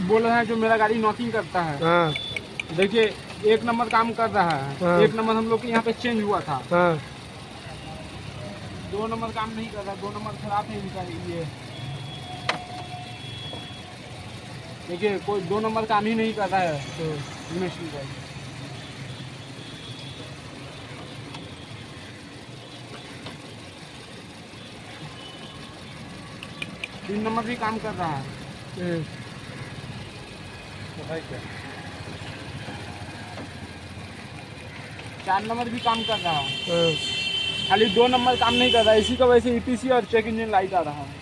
बोल रहे हैं जो मेरा गाड़ी नॉकिंग करता है। हाँ देखिए 1 नंबर काम कर रहा है। हाँ। 1 नंबर हम लोग के यहाँ पे चेंज हुआ था। हाँ 2 नंबर काम नहीं कर रहा, 2 नंबर खराब है इनका ये। देखिए कोई 2 नंबर काम ही नहीं कर रहा है मशीन का। 3 नंबर भी काम कर रहा है। तो है क्या? 4 नंबर भी काम कर रहा है। खाली 2 नंबर काम नहीं कर रहा है, इसी की वजह से ईपीसी और चेक इंजन लाइट आ रहा है।